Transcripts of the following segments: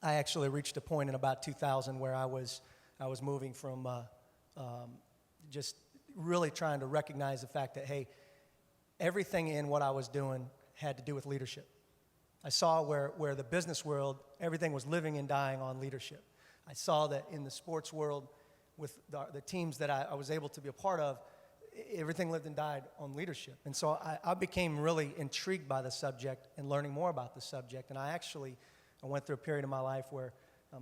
I actually reached a point in about 2000 where I was moving from just really trying to recognize the fact that, hey, everything in what I was doing had to do with leadership. I saw where the business world, everything was living and dying on leadership. I saw that in the sports world with the teams that I was able to be a part of, everything lived and died on leadership. And so I became really intrigued by the subject and learning more about the subject. And I went through a period of my life where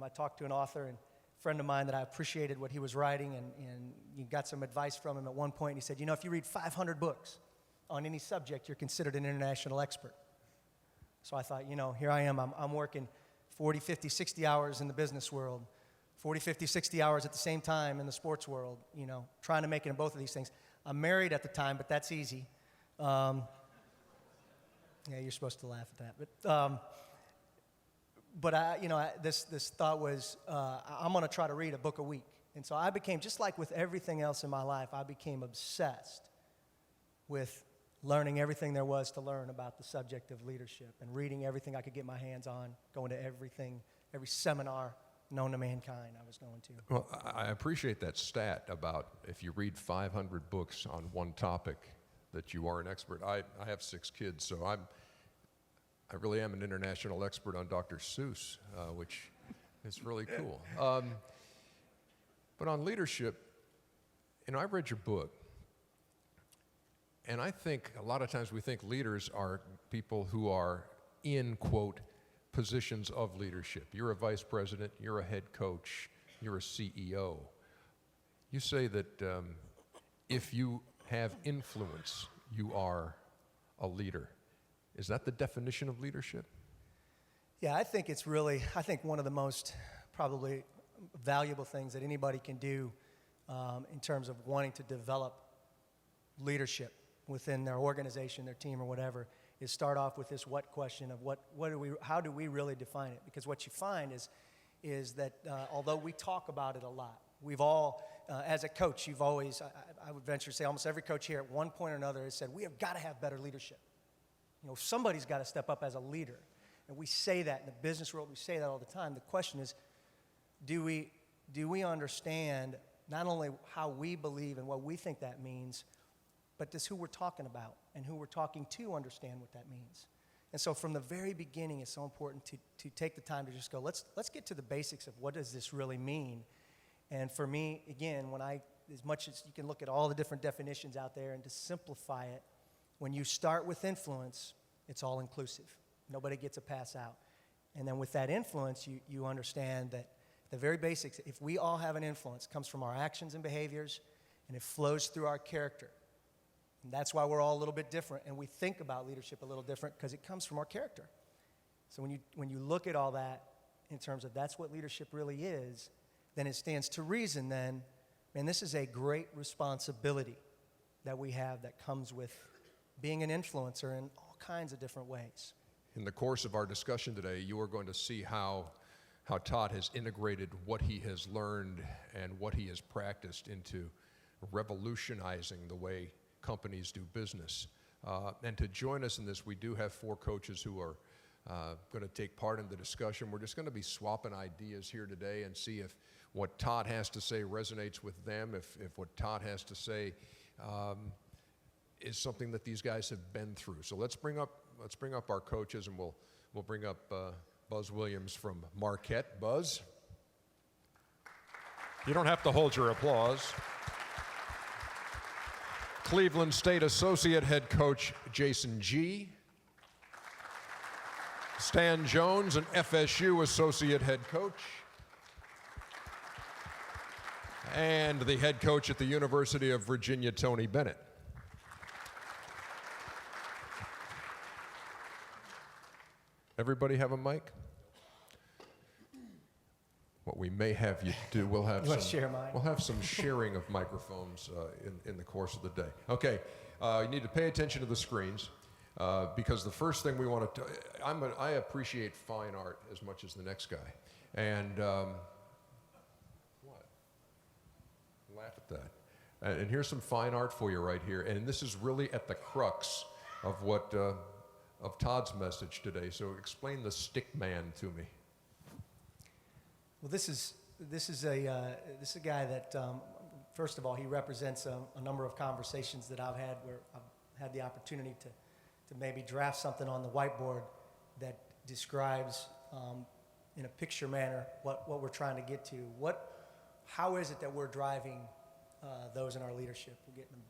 I talked to an author and a friend of mine that I appreciated what he was writing, and you got some advice from him at one point. And he said, if you read 500 books on any subject, you're considered an international expert. So I thought, here I am. I'm working 40, 50, 60 hours in the business world, 40, 50, 60 hours at the same time in the sports world, trying to make it in both of these things. I'm married at the time, but that's easy. Yeah, you're supposed to laugh at that. But this thought was, I'm going to try to read a book a week. And so I became, just like with everything else in my life, I became obsessed with learning everything there was to learn about the subject of leadership and reading everything I could get my hands on, going to every seminar known to mankind I was going to. Well, I appreciate that stat about if you read 500 books on one topic that you are an expert. I have 6 kids, so I really am an international expert on Dr. Seuss, which is really cool. But on leadership, I read your book, and I think a lot of times we think leaders are people who are in, quote, positions of leadership. You're a vice president, you're a head coach, you're a CEO. You say that if you have influence, you are a leader. Is that the definition of leadership? Yeah, I think one of the most probably valuable things that anybody can do in terms of wanting to develop leadership within their organization, their team, or whatever, is start off with this what question of how do we really define it? Because what you find is that although we talk about it a lot, we've all, as a coach, you've always, I would venture to say almost every coach here at one point or another has said, we have got to have better leadership. Somebody's got to step up as a leader. And we say that in the business world, we say that all the time. The question is, do we understand not only how we believe and what we think that means, but does who we're talking about and who we're talking to understand what that means? And so from the very beginning, it's so important to take the time to just go, let's get to the basics of what does this really mean. And for me, again, as much as you can look at all the different definitions out there and to simplify it, when you start with influence, it's all inclusive. Nobody gets a pass out. And then with that influence, you understand that the very basics, if we all have an influence, it comes from our actions and behaviors, and it flows through our character. And that's why we're all a little bit different, and we think about leadership a little different because it comes from our character. So when you look at all that in terms of that's what leadership really is, then it stands to reason then, and this is a great responsibility that we have that comes with being an influencer in all kinds of different ways. In the course of our discussion today, you are going to see how Todd has integrated what he has learned and what he has practiced into revolutionizing the way companies do business. And to join us in this, we do have 4 coaches who are going to take part in the discussion. We're just going to be swapping ideas here today and see if what Todd has to say resonates with them, if what Todd has to say is something that these guys have been through. So let's bring up our coaches, and we'll bring up Buzz Williams from Marquette. Buzz, you don't have to hold your applause. Cleveland State Associate Head Coach Jayson Gee. Stan Jones, an FSU Associate Head Coach. And the head coach at the University of Virginia, Tony Bennett. Everybody have a mic? What we may have you do, we'll have some sharing of microphones in the course of the day. Okay, you need to pay attention to the screens because the first thing we want to, I appreciate fine art as much as the next guy. And what? Laugh at that. And here's some fine art for you right here. And this is really at the crux of what, of Todd's message today. So explain the stick man to me. Well, this is a guy that, first of all, he represents a number of conversations that I've had where I've had the opportunity to maybe draft something on the whiteboard that describes in a picture manner what we're trying to get to. How is it that we're driving those in our leadership? We're getting them.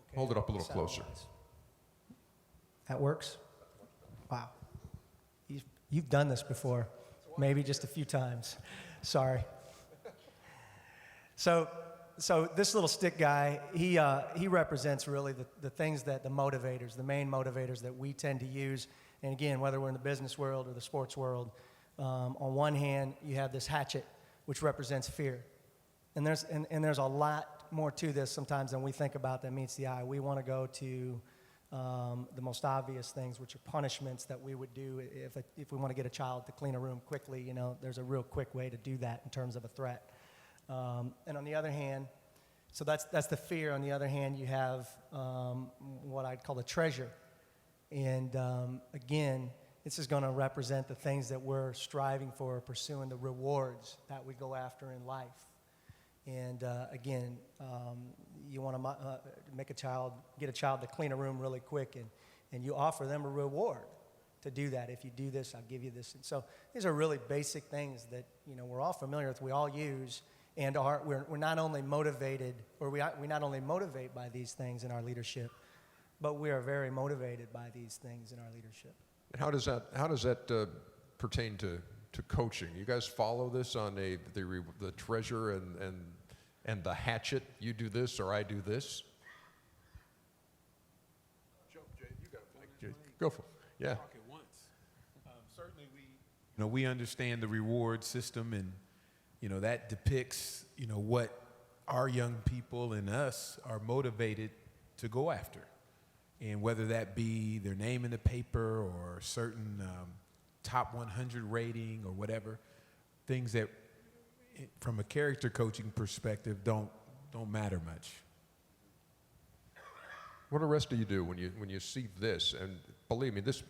Okay? Hold it up a little closer. That works? Wow. You've done this before, maybe just a few times. Sorry. So this little stick guy, he represents really the things that the main motivators that we tend to use. And again, whether we're in the business world or the sports world, on one hand, you have this hatchet, which represents fear. And there's a lot more to this sometimes than we think about that meets the eye. We want to go to the most obvious things, which are punishments that we would do if we want to get a child to clean a room quickly. You know, there's a real quick way to do that in terms of a threat. And on the other hand, so that's the fear. On the other hand, you have what I'd call the treasure. And again, this is going to represent the things that we're striving for, pursuing the rewards that we go after in life. And again, you want to get a child to clean a room really quick, and you offer them a reward to do that. If you do this, I'll give you this. And so these are really basic things that we're all familiar with, we all use, and we're not only motivated, or we not only motivate by these things in our leadership, but we are very motivated by these things in our leadership. And how does that pertain to coaching? You guys follow this on the treasure and the hatchet? You do this or I do this? Jay, you got a mic. Go for it. Yeah. Talk at once. Certainly we understand the reward system, and that depicts what our young people and us are motivated to go after. And whether that be their name in the paper or certain top 100 rating or whatever, things that from a character coaching perspective don't matter much. What the rest do you do when you see this? And believe me, this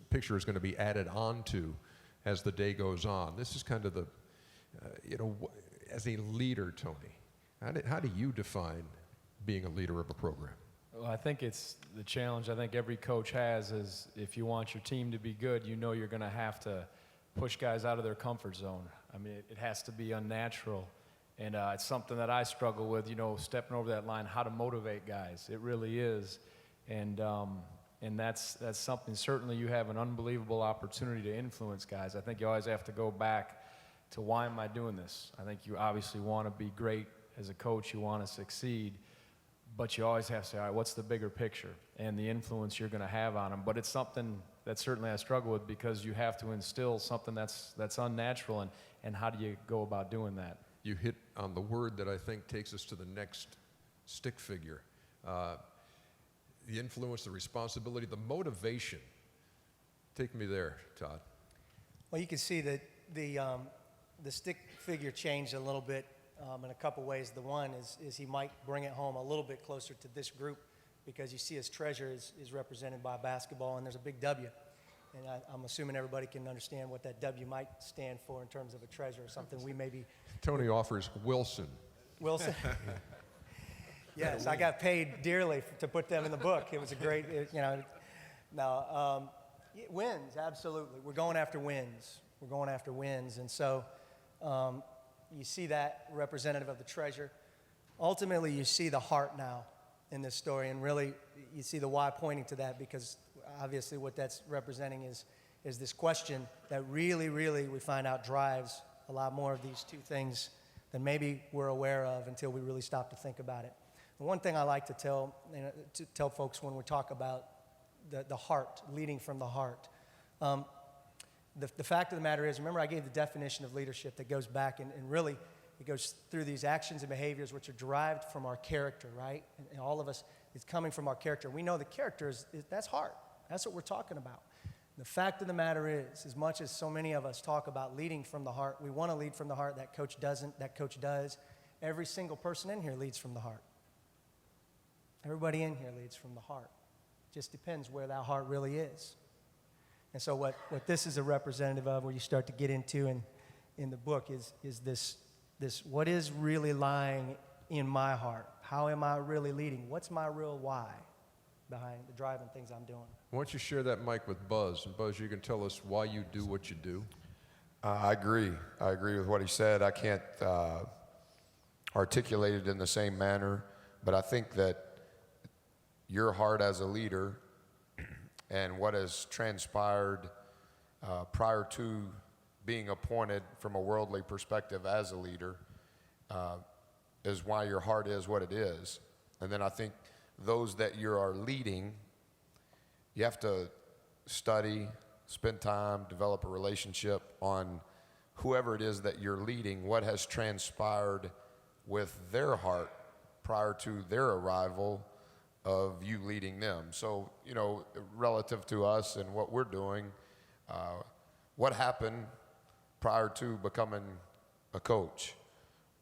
picture is going to be added on to as the day goes on. This is kind of the, as a leader, Tony, how do you define being a leader of a program? Well, I think it's the challenge I think every coach has is if you want your team to be good, you're going to have to push guys out of their comfort zone. I mean, it has to be unnatural. And it's something that I struggle with, stepping over that line, how to motivate guys. It really is. And that's something, certainly you have an unbelievable opportunity to influence guys. I think you always have to go back to why am I doing this? I think you obviously want to be great as a coach. You want to succeed. But you always have to say, all right, what's the bigger picture and the influence you're going to have on them? But it's something that certainly I struggle with because you have to instill something that's unnatural, and how do you go about doing that? You hit on the word that I think takes us to the next stick figure. The influence, the responsibility, the motivation. Take me there, Todd. Well, you can see that the stick figure changed a little bit in a couple ways. The one is he might bring it home a little bit closer to this group because you see his treasure is represented by basketball, and there's a big W. And I'm assuming everybody can understand what that W might stand for in terms of a treasure or something we maybe... Tony offers Wilson. Wilson? Yes, I got paid dearly to put them in the book. It was a great, wins, absolutely. We're going after wins. And so you see that representative of the treasure. Ultimately, you see the heart now in this story, and really you see the why pointing to that, because obviously what that's representing is this question that really, really we find out drives a lot more of these two things than maybe we're aware of until we really stop to think about it. The one thing I like to tell folks when we talk about the heart, leading from the heart, the fact of the matter is, remember I gave the definition of leadership that goes back and really it goes through these actions and behaviors which are derived from our character, right? And all of us, it's coming from our character. We know the character that's heart. That's what we're talking about. The fact of the matter is, as much as so many of us talk about leading from the heart, we want to lead from the heart. That coach doesn't. That coach does. Every single person in here leads from the heart. Everybody in here leads from the heart. Just depends where that heart really is. And so what this is a representative of, where you start to get into in the book is this what is really lying in my heart? How am I really leading? What's my real why behind the driving things I'm doing? Why don't you share that mic with Buzz? And Buzz, you can tell us why you do what you do. I agree. I agree with what he said. I can't articulate it in the same manner, but I think that your heart as a leader and what has transpired prior to being appointed from a worldly perspective as a leader is why your heart is what it is. And then I think those that you are leading, you have to study, spend time, develop a relationship on whoever it is that you're leading, what has transpired with their heart prior to their arrival of you leading them. So, you know, relative to us and what we're doing, what happened prior to becoming a coach?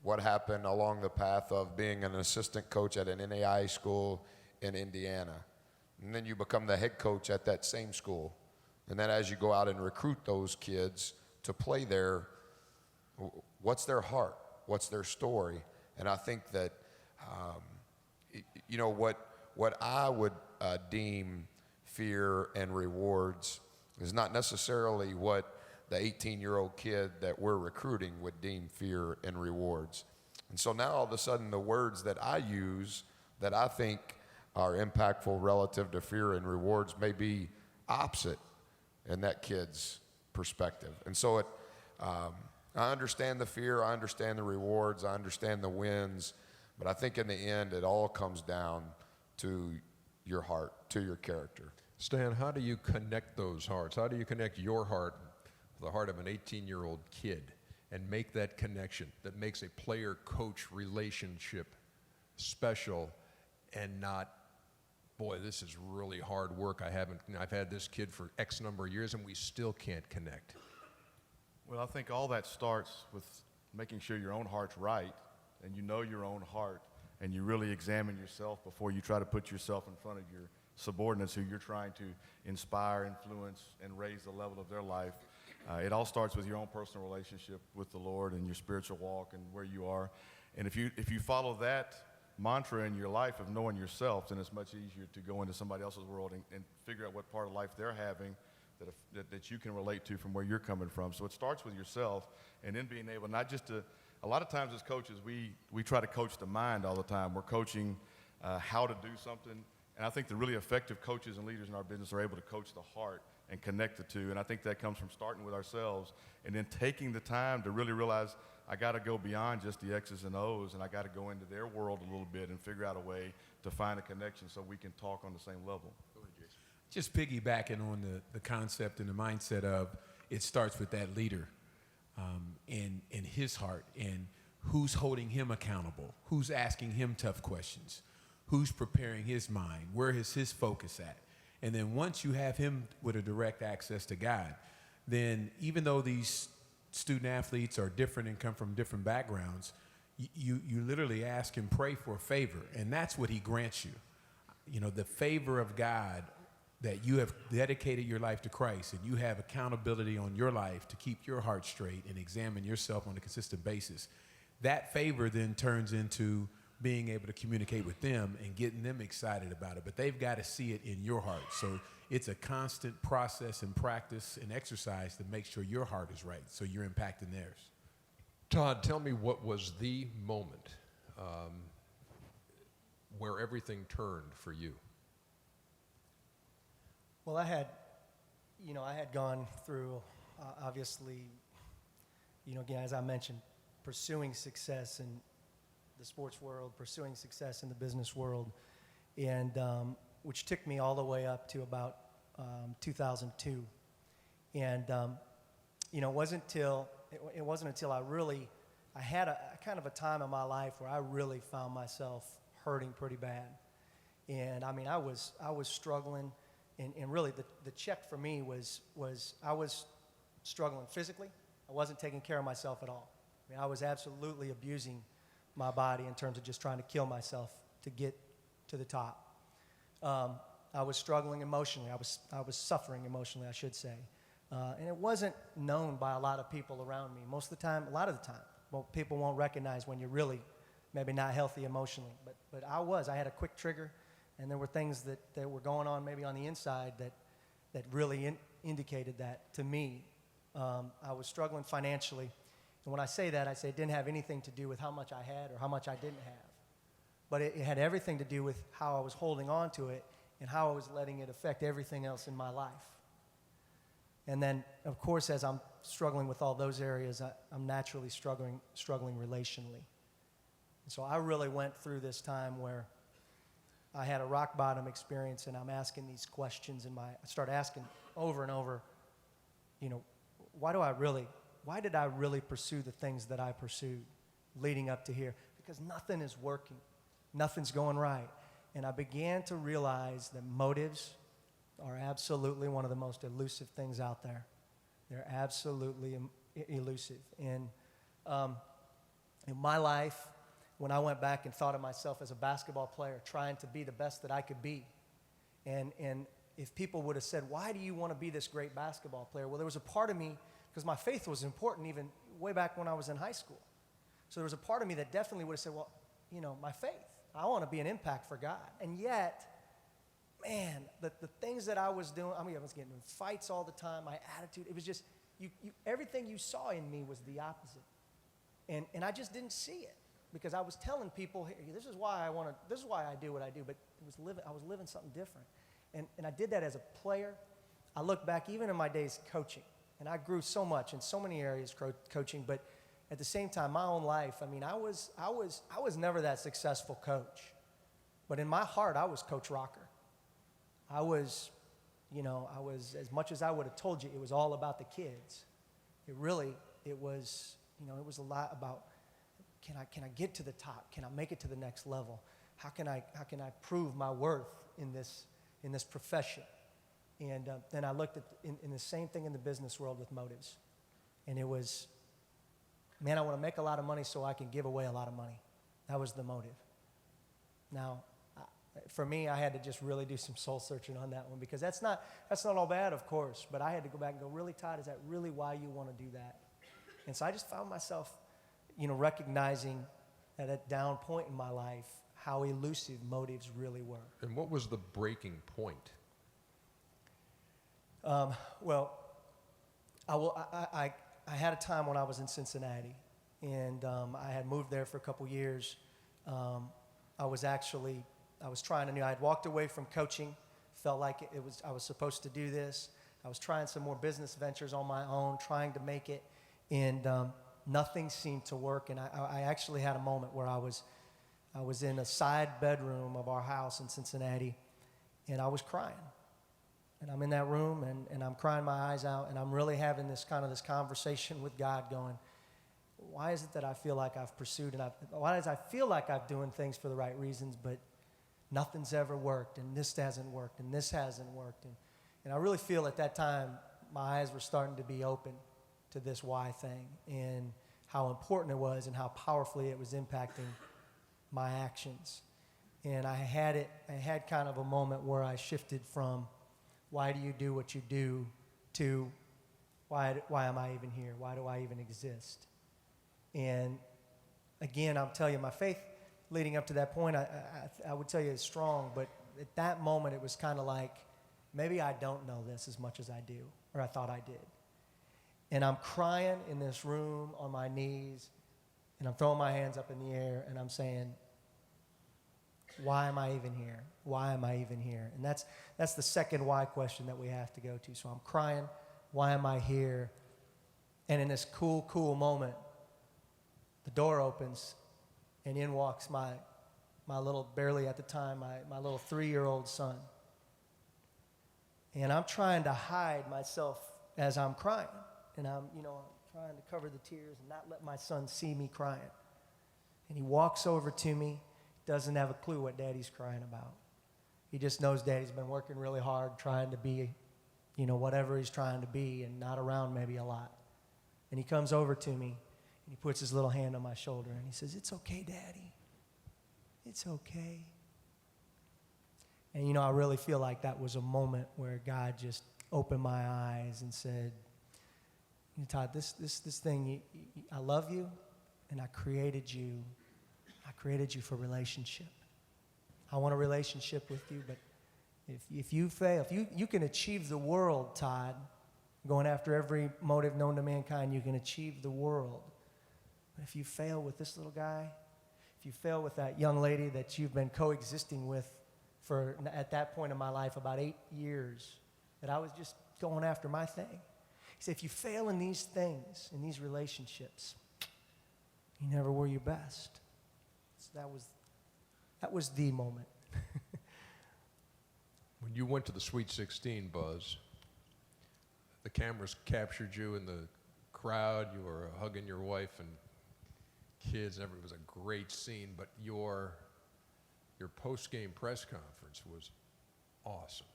What happened along the path of being an assistant coach at an NAIA school in Indiana? And then you become the head coach at that same school. And then as you go out and recruit those kids to play there, what's their heart? What's their story? And I think that, you know, what I would deem fear and rewards is not necessarily what the 18-year-old kid that we're recruiting would deem fear and rewards. And so now all of a sudden the words that I use that I think are impactful relative to fear and rewards may be opposite in that kid's perspective. And so I understand the fear, I understand the rewards, I understand the wins, but I think in the end it all comes down to your heart, to your character. Stan, how do you connect those hearts? How do you connect your heart with the heart of an 18-year-old kid and make that connection that makes a player-coach relationship special and not, boy, this is really hard work. I've had this kid for X number of years and we still can't connect? Well, I think all that starts with making sure your own heart's right and you know your own heart and you really examine yourself before you try to put yourself in front of your subordinates who you're trying to inspire, influence, and raise the level of their life. It all starts with your own personal relationship with the Lord and your spiritual walk and where you are. And if you follow that mantra in your life of knowing yourself, then it's much easier to go into somebody else's world and figure out what part of life they're having that you can relate to from where you're coming from. So it starts with yourself, and then being able not just to, a lot of times as coaches, we try to coach the mind all the time. We're coaching how to do something, and I think the really effective coaches and leaders in our business are able to coach the heart and connect the two, and I think that comes from starting with ourselves and then taking the time to really realize I got to go beyond just the X's and O's, and I got to go into their world a little bit and figure out a way to find a connection so we can talk on the same level. Go ahead, Jayson. Just piggybacking on the concept and the mindset of it starts with that leader and his heart and who's holding him accountable, who's asking him tough questions, who's preparing his mind, where is his focus at. And then once you have him with a direct access to God, then even though these student athletes are different and come from different backgrounds, you literally ask him, pray for a favor, and that's what he grants you. You know, the favor of God that you have dedicated your life to Christ and you have accountability on your life to keep your heart straight and examine yourself on a consistent basis. That favor then turns into being able to communicate with them and getting them excited about it. But they've got to see it in your heart. So it's a constant process and practice and exercise to make sure your heart is right so you're impacting theirs. Todd, tell me what was the moment where everything turned for you? Well, I had gone through, obviously, again, as I mentioned, pursuing success in the sports world, pursuing success in the business world, and which took me all the way up to about 2002. And it wasn't until I had a kind of a time in my life where I really found myself hurting pretty bad. And I mean, I was struggling. And really, the check for me was I was struggling physically. I wasn't taking care of myself at all. I mean, I was absolutely abusing my body in terms of just trying to kill myself to get to the top. I was struggling emotionally. I was suffering emotionally, I should say. And it wasn't known by a lot of people around me. Most of the time, a lot of the time, well, people won't recognize when you're really maybe not healthy emotionally. But I had a quick trigger, and there were things that were going on maybe on the inside that really indicated that to me. I was struggling financially. And when I say that, I say it didn't have anything to do with how much I had or how much I didn't have. But it had everything to do with how I was holding on to it and how I was letting it affect everything else in my life. And then, of course, as I'm struggling with all those areas, I'm naturally struggling relationally. And so I really went through this time where I had a rock bottom experience, and I'm asking these questions I start asking over and over, why did I really pursue the things that I pursued leading up to here? Because nothing is working. Nothing's going right. And I began to realize that motives are absolutely one of the most elusive things out there. They're absolutely elusive. And in my life, when I went back and thought of myself as a basketball player, trying to be the best that I could be, and if people would have said, why do you want to be this great basketball player? Well, there was a part of me, because my faith was important even way back when I was in high school. So there was a part of me that definitely would have said, well, my faith. I want to be an impact for God. And yet, man, the things that I was doing, I was getting in fights all the time, my attitude, it was just, everything you saw in me was the opposite. And I just didn't see it because I was telling people, hey, this is why I do what I do, but I was living something different. And I did that as a player. I look back even in my days coaching, and I grew so much in so many areas coaching, but at the same time, my own life, I was never that successful coach. But in my heart, I was Coach Rocker. I was, as much as I would have told you, it was all about the kids. It was a lot about, can I get to the top? Can I make it to the next level? How can I prove my worth in this profession? And then I looked at in the same thing in the business world with motives. And it was, man, I want to make a lot of money so I can give away a lot of money. That was the motive. Now, for me, I had to just really do some soul searching on that one because that's not all bad, of course, but I had to go back and go, really, Todd, is that really why you want to do that? And so I just found myself, recognizing at a down point in my life how elusive motives really were. And what was the breaking point? Well, I had a time when I was in Cincinnati, and I had moved there for a couple years. I was trying I had walked away from coaching, felt like I was supposed to do this. I was trying some more business ventures on my own, trying to make it, and nothing seemed to work. And I actually had a moment where I was in a side bedroom of our house in Cincinnati, and I was crying. And I'm in that room, and I'm crying my eyes out, and I'm really having this conversation with God going, why is it that I feel like I've pursued, and why does I feel like I'm doing things for the right reasons, but nothing's ever worked, and this hasn't worked, and this hasn't worked. And I really feel at that time, my eyes were starting to be open to this why thing, and how important it was, and how powerfully it was impacting my actions. And I had kind of a moment where I shifted from, why do you do what you do, to why am I even here? Why do I even exist? And again, I'll tell you, my faith leading up to that point, I would tell you is strong, but at that moment it was kind of like, maybe I don't know this as much as I do, or I thought I did. And I'm crying in this room on my knees, and I'm throwing my hands up in the air, and I'm saying, why am I even here? Why am I even here? And that's the second why question that we have to go to. So I'm crying, why am I here? And in this cool moment, the door opens, and in walks my little, barely at the time, my little 3-year-old son. And I'm trying to hide myself as I'm crying. And I'm trying to cover the tears and not let my son see me crying. And he walks over to me, doesn't have a clue what Daddy's crying about. He just knows Daddy's been working really hard trying to be, whatever he's trying to be, and not around maybe a lot. And he comes over to me, and he puts his little hand on my shoulder, and he says, "It's okay, Daddy. It's okay." And, I really feel like that was a moment where God just opened my eyes and said, Todd, this thing, I love you, and I created you for relationship. I want a relationship with you, but if you fail, if you can achieve the world, Todd, going after every motive known to mankind, you can achieve the world. But if you fail with this little guy, if you fail with that young lady that you've been coexisting with for, at that point in my life, about 8 years, that I was just going after my thing. He said, if you fail in these things, in these relationships, you never were your best. So that was the moment. When you went to the Sweet 16, Buzz, the cameras captured you in the crowd. You were hugging your wife and kids. It was a great scene, but your post-game press conference was awesome.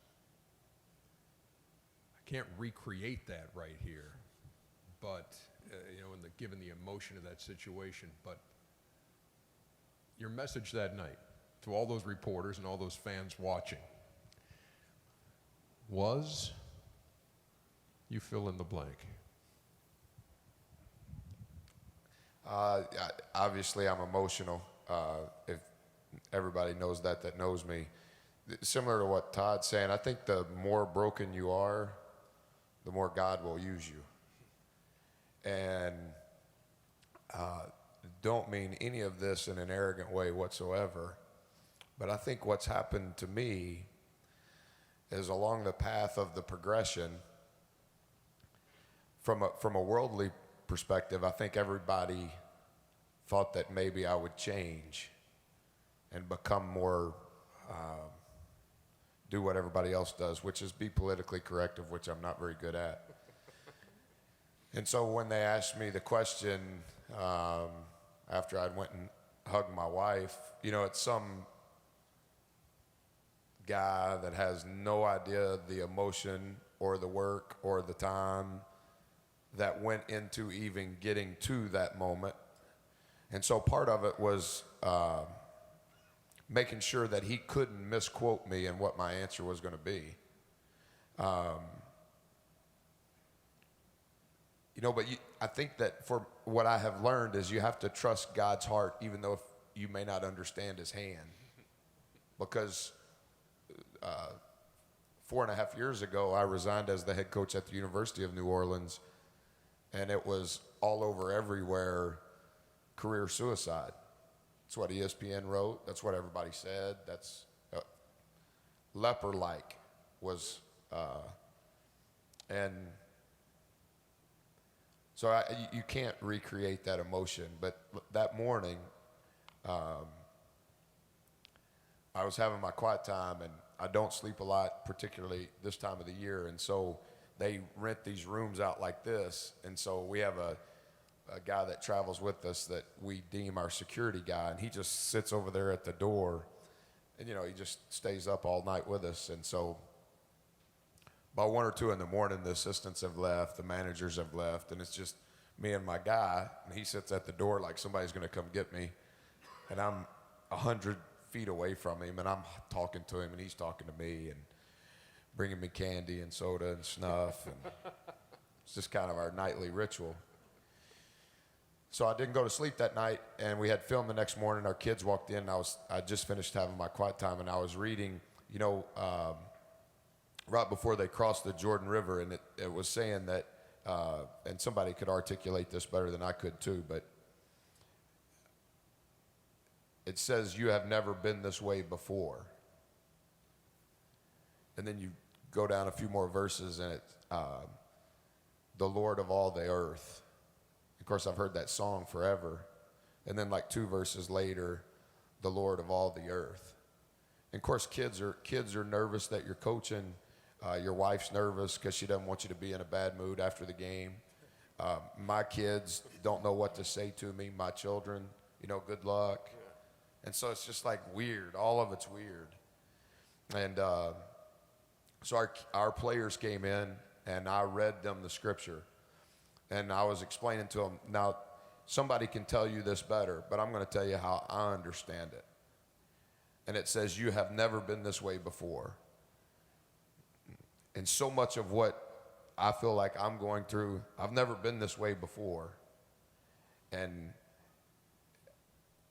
I can't recreate that right here, but given the emotion of that situation, but your message that night to all those reporters and all those fans watching was, you fill in the blank. Obviously, I'm emotional. If everybody knows that knows me. Similar to what Todd's saying, I think the more broken you are, the more God will use you. And don't mean any of this in an arrogant way whatsoever, but I think what's happened to me is along the path of the progression, from a worldly perspective, I think everybody thought that maybe I would change and become more, do what everybody else does, which is be politically correct, of which I'm not very good at. And so when they asked me the question, after I went and hugged my wife, it's some guy that has no idea the emotion or the work or the time that went into even getting to that moment. And so part of it was making sure that he couldn't misquote me and what my answer was going to be. But I think that for what I have learned is you have to trust God's heart, even though if you may not understand his hand. Because 4.5 years ago, I resigned as the head coach at the University of New Orleans, and it was all over everywhere, career suicide. That's what ESPN wrote. That's what everybody said. That's leper-like was, and so you can't recreate that emotion. But that morning, I was having my quiet time, and I don't sleep a lot, particularly this time of the year. And so they rent these rooms out like this. And so we have a guy that travels with us that we deem our security guy, and he just sits over there at the door, and he just stays up all night with us. And so by 1 or 2 in the morning, the assistants have left, the managers have left, and it's just me and my guy, and he sits at the door like somebody's going to come get me, and I'm 100 feet away from him, and I'm talking to him, and he's talking to me and bringing me candy and soda and snuff, and it's just kind of our nightly ritual. So I didn't go to sleep that night, and we had film the next morning. Our kids walked in. I just finished having my quiet time, and I was reading, right before they crossed the Jordan River, and it was saying that, and somebody could articulate this better than I could too, but it says, you have never been this way before. And then you go down a few more verses, and it's the Lord of all the earth. Of course, I've heard that song forever. And then like 2 verses later, the Lord of all the earth. And of course, kids are nervous that you're coaching. Your wife's nervous because she doesn't want you to be in a bad mood after the game. My kids don't know what to say to me. My children, good luck. And so it's just like weird. All of it's weird. And so our players came in, and I read them the scripture. And I was explaining to them, now, somebody can tell you this better, but I'm going to tell you how I understand it. And it says, you have never been this way before. And so much of what I feel like I'm going through, I've never been this way before. And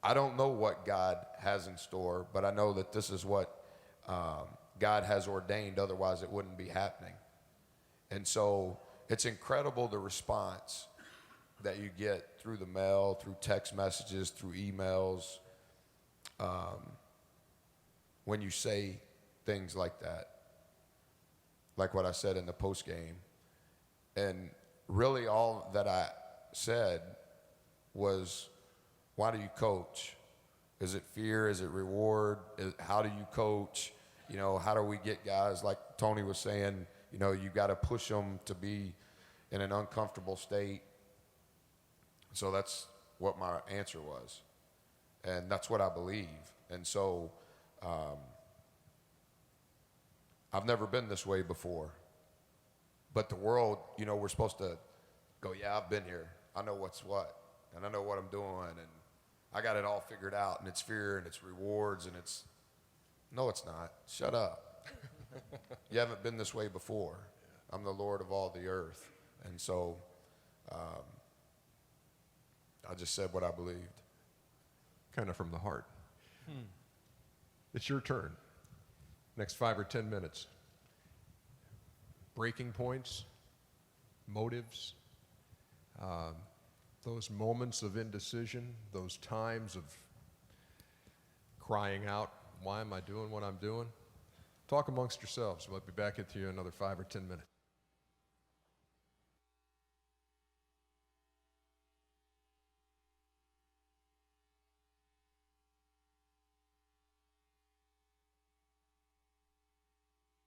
I don't know what God has in store, but I know that this is what God has ordained, otherwise it wouldn't be happening. And so it's incredible the response that you get through the mail, through text messages, through emails, when you say things like that, like what I said in the post game. And really all that I said was, why do you coach? Is it fear? Is it reward? How do you coach? You know, how do we get guys, like Tony was saying, you know, you got to push them to be in an uncomfortable state. So that's what my answer was. And that's what I believe. And so I've never been this way before. But the world, you know, we're supposed to go, yeah, I've been here. I know what's what. And I know what I'm doing. And I got it all figured out. And it's fear and it's rewards and it's, no, it's not. Shut up. You haven't been this way before. I'm the Lord of all the earth. And so I just said what I believed. Kind of from the heart. It's your turn. Next 5 or 10 minutes. Breaking points, motives, those moments of indecision, those times of crying out, why am I doing what I'm doing? Talk amongst yourselves. We'll be back at you in another 5 or 10 minutes.